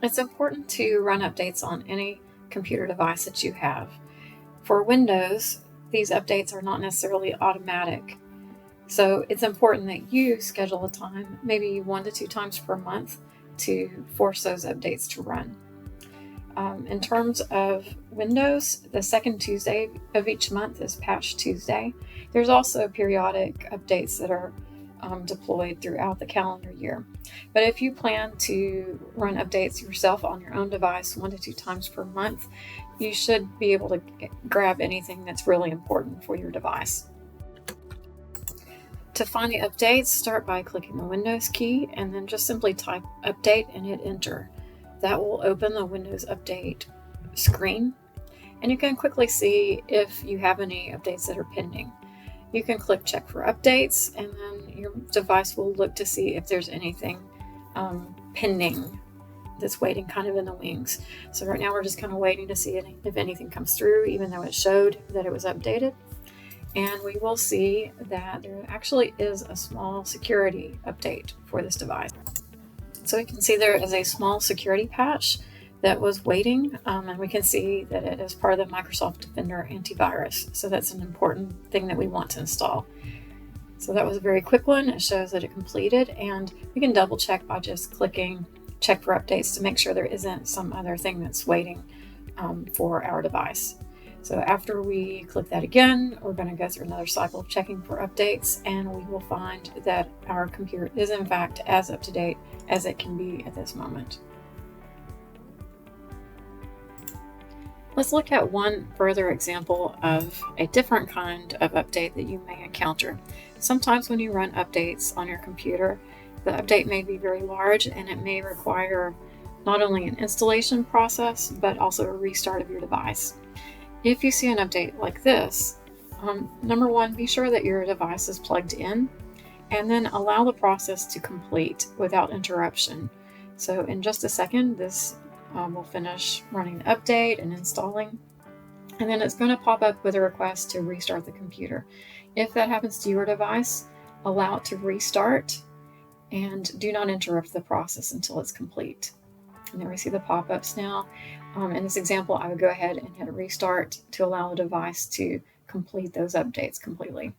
It's important to run updates on any computer device that you have. For Windows, these updates are not necessarily automatic. So it's important that you schedule a time, maybe 1 to 2 times per month, to force those updates to run. In terms of Windows, the second Tuesday of each month is Patch Tuesday. There's also periodic updates that are deployed throughout the calendar year. But if you plan to run updates yourself on your own device 1 to 2 times per month, you should be able to grab anything that's really important for your device. To find the updates, start by clicking the Windows key and then just simply type update and hit enter. That will open the Windows Update screen, and you can quickly see if you have any updates that are pending. You can click check for updates, and then your device will look to see if there's anything pending that's waiting kind of in the wings. So right now we're just kind of waiting to see if anything comes through, even though it showed that it was updated. And we will see that there actually is a small security update for this device. So we can see there is a small security patch that was waiting, and we can see that it is part of the Microsoft Defender antivirus. So that's an important thing that we want to install. So that was a very quick one. It shows that it completed, and we can double check by just clicking check for updates to make sure there isn't some other thing that's waiting for our device. So after we click that again, we're going to go through another cycle of checking for updates, and we will find that our computer is in fact as up to date as it can be at this moment. Let's look at one further example of a different kind of update that you may encounter. Sometimes when you run updates on your computer, the update may be very large and it may require not only an installation process, but also a restart of your device. If you see an update like this, number one, be sure that your device is plugged in, and then allow the process to complete without interruption. So in just a second, this will finish running the update and installing, and then it's going to pop up with a request to restart the computer. If that happens to your device, allow it to restart and do not interrupt the process until it's complete. And there we see the pop-ups now. In this example, I would go ahead and hit restart to allow the device to complete those updates completely.